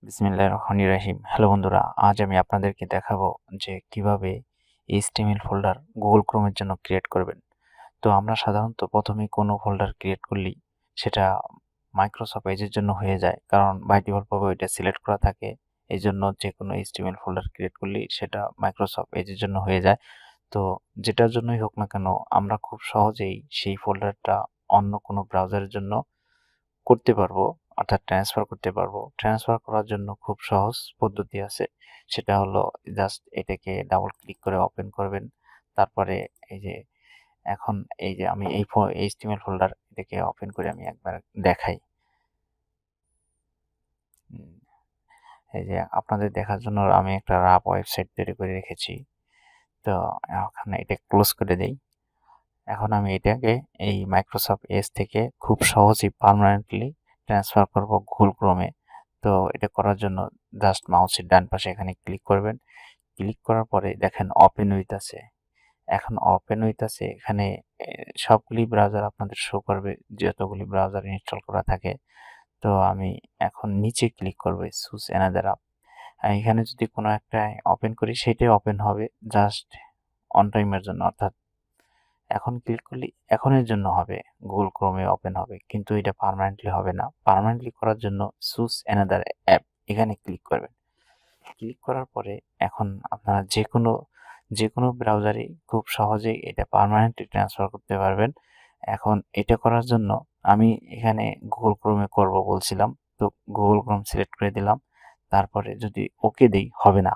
বিসমিল্লাহির রহমানির রহিম। হ্যালো বন্ধুরা, আজ আমি আপনাদেরকে দেখাবো যে কিভাবে এইচটিএমএল ফোল্ডার গুগল ক্রোমের জন্য ক্রিয়েট করবেন। তো আমরা সাধারণত প্রথমেই কোনো ফোল্ডার ক্রিয়েট করলেই সেটা মাইক্রোসফট এজের জন্য হয়ে যায়, কারণ বাই ডিফল্টভাবে ওইটা সিলেক্ট করা থাকে। এই জন্য যে কোনো এইচটিএমএল ফোল্ডার ক্রিয়েট করলেই সেটা মাইক্রোসফট এজের জন্য হয়ে যায়। তো যেটার জন্যই হোক না কেন, আমরা খুব সহজেই সেই ফোল্ডারটা অন্য কোনো ব্রাউজারের জন্য করতে পারবো, অর্থাৎ ট্রান্সফার করতে পারবো। ট্রান্সফার করার জন্য খুব সহজ পদ্ধতি আছে। সেটা হলো জাস্ট এটাকে ডাবল ক্লিক করে ওপেন করবেন। তারপরে এই যে এখন এই যে আমি এই এইচটিএমএল ফোল্ডার এটাকে ওপেন করে আমি একবার দেখাই। উম, এই যে আপনাদের দেখার জন্য আমি একটা রাফ ওয়েবসাইট তৈরি করে রেখেছি। তো এখন এটা ক্লোজ করে দেই। এখন আমি এটাকে এই মাইক্রোসফট এজ থেকে খুব সহজেই পার্মানেন্টলি ট্রান্সফার করব গুগল ক্রোমে। তো এটা করার জন্য জাস্ট মাউসের ডান পাশে এখানে ক্লিক করবেন। ক্লিক করার পরে দেখেন ওপেন উইথ আছে। এখন ওপেন উইথ আছে এখানে সবগুলি ব্রাউজার আপনাদের শো করবে, যতগুলি ব্রাউজার ইনস্টল করা থাকে। তো আমি এখন নিচে ক্লিক করব চুজ অ্যানাদার অ্যাপ। এখানে যদি কোনো একটা ওপেন করি সেটাই ওপেন হবে জাস্ট অন টাইমের জন্য, অর্থাৎ এখন ক্লিক করলে এখনের জন্য হবে, গুগল ক্রোমে ওপেন হবে, কিন্তু এটা পার্মানেন্টলি হবে না। পার্মানেন্টলি করার জন্য চুজ অ্যানাদার অ্যাপ এখানে ক্লিক করবেন। ক্লিক করার পরে এখন আপনারা যে কোনো ব্রাউজারে খুব সহজেই এটা পার্মানেন্টলি ট্রান্সফার করতে পারবেন। এখন এটা করার জন্য আমি এখানে গুগল ক্রোমে করব বলছিলাম, তো গুগল ক্রোম সিলেক্ট করে দিলাম। তারপরে যদি ওকে দেই হবে না।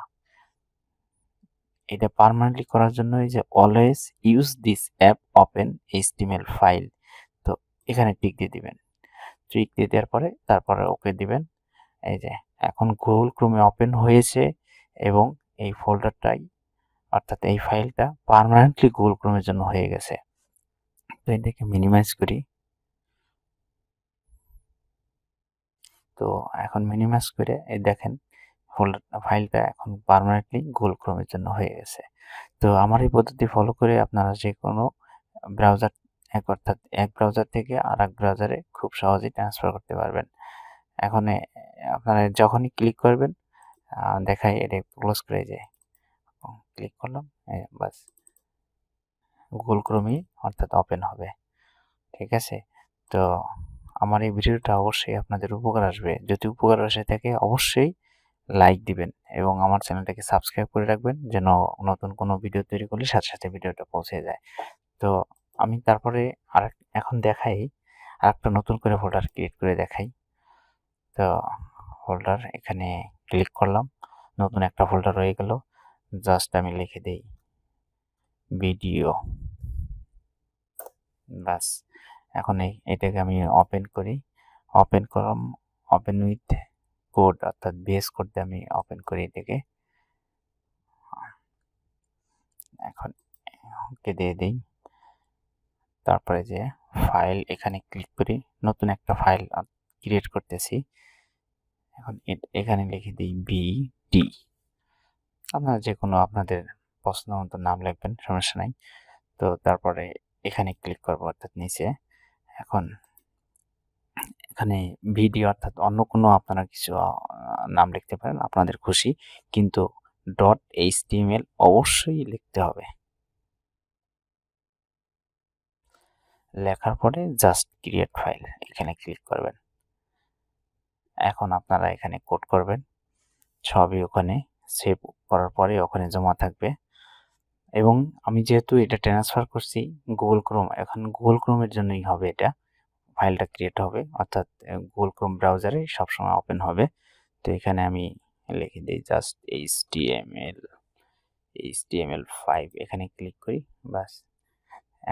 এটা পার্মানেন্টলি করার জন্য এই যে always use this app open HTML file, তো এখানে টিক দিয়ে দিবেন। টিক দিয়ে দেওয়ার পরে তারপরে ওকে দিবেন। এই যে এখন গুগল ক্রোমে ওপেন হয়েছে এবং এই ফোল্ডারটাই, অর্থাৎ এই ফাইলটা পার্মানেন্টলি গুগল ক্রোমের জন্য হয়ে গেছে। তো এটাকে মিনিমাইজ করি। তো এখন মিনিমাইজ করে এই দেখেন ফাইলটা এখন পার্মানেন্টলি গুগল ক্রোমের জন্য হয়ে গেছে। তো আমার এই পদ্ধতি ফলো করে আপনারা যে কোনো ব্রাউজার অর্থাৎ এক ব্রাউজার থেকে আর এক ব্রাউজারে খুব সহজেই ট্রান্সফার করতে পারবেন। এখন আপনারা যখনই ক্লিক করবেন দেখাই এটা ক্লোজ করে যায়, ক্লিক করলাম, বাস গুগল ক্রোমই অর্থাৎ ওপেন হবে। ঠিক আছে? তো আমার এই ভিডিওটা অবশ্যই আপনাদের উপকার আসবে। যদি উপকার আসে থাকে অবশ্যই লাইক দিবেন এবং আমার চ্যানেলটাকে সাবস্ক্রাইব করে রাখবেন, যেন নতুন কোনো ভিডিও তৈরি করলে সাথে সাথে ভিডিওটা পৌঁছে যায়। তো আমি তারপরে এখন দেখাই আরেকটা নতুন করে ফোল্ডার ক্রিয়েট করে দেখাই। তো ফোল্ডার এখানে ক্লিক করলাম, নতুন একটা ফোল্ডার হয়ে গেল। জাস্ট আমি লিখে দেই ভিডিও, বাস। এখন এটাকে আমি ওপেন করি। ওপেন করলাম, ওপেন উইথ কোড অর্থাৎ বেস কোড দিয়ে আমি ওপেন করি এটাকে। এখন ওকে দিয়ে দিই। তারপরে যে ফাইল এখানে ক্লিক করি, নতুন একটা ফাইল ক্রিয়েট করতেছি। এখন এখানে লিখে দিই বিডি। আপনারা যে কোনো আপনাদের পছন্দ মতো নাম লিখবেন, সমস্যা নাই। তো তারপরে এখানে ক্লিক করবো অর্থাৎ নিচে। এখন এখানে ভিডিও অর্থাৎ অন্য কোনো আপনারা কিছু নাম লিখতে পারেন, আপনাদের খুশি, কিন্তু .html অবশ্যই লিখতে হবে। লেখার পরে জাস্ট ক্রিয়েট ফাইল এখানে ক্লিক করবেন। এখন আপনারা এখানে কোড করবেন, সবই ওখানে সেভ করার পরে ওখানে জমা থাকবে। এবং আমি যেহেতু এটা ট্রান্সফার করছি গুগল ক্রোম, এখন গুগল ক্রোমের জন্যই হবে, এটা ফাইলটা ক্রিয়েট হবে, অর্থাৎ গুগল ক্রোম ব্রাউজারে সবসময় ওপেন হবে। তো এখানে আমি লিখে দিই জাস্ট HTML5 এখানে ক্লিক করি, বাস।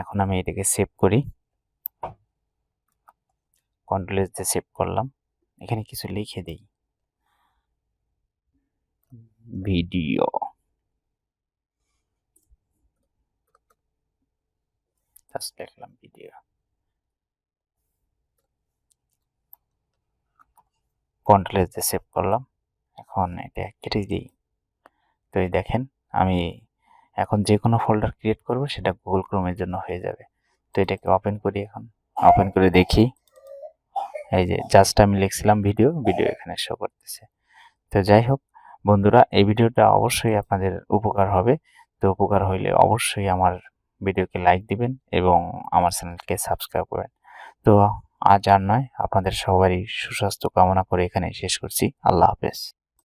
এখন আমি এটাকে সেভ করি, কন্ট্রোল এস দিয়ে সেভ করলাম। এখানে কিছু লিখে দিই, ভিডিও, জাস্ট লিখলাম ভিডিও, কন্ট্রোল এস দিয়ে সেভ করলাম। এখন এটা কেটে দিই। তো এই দেখেন আমি এখন যে কোনো ফোল্ডার ক্রিয়েট করব সেটা গুগল ক্রোমের জন্য হয়ে যাবে। তো এটাকে ওপেন করি, এখন ওপেন করে দেখি। এই যে জাস্ট আমি লিখছিলাম ভিডিও, ভিডিও এখানে শো করতেছে। তো যাই হোক বন্ধুরা, এই ভিডিওটা অবশ্যই আপনাদের উপকার হবে। তো উপকার হইলে অবশ্যই আমার ভিডিওকে লাইক দিবেন এবং আমার চ্যানেলকে সাবস্ক্রাইব করবেন। তো আজ আর নয়, আপনাদের সবারই সুস্বাস্থ্য কামনা করে এখানে শেষ করছি। আল্লাহ হাফেজ।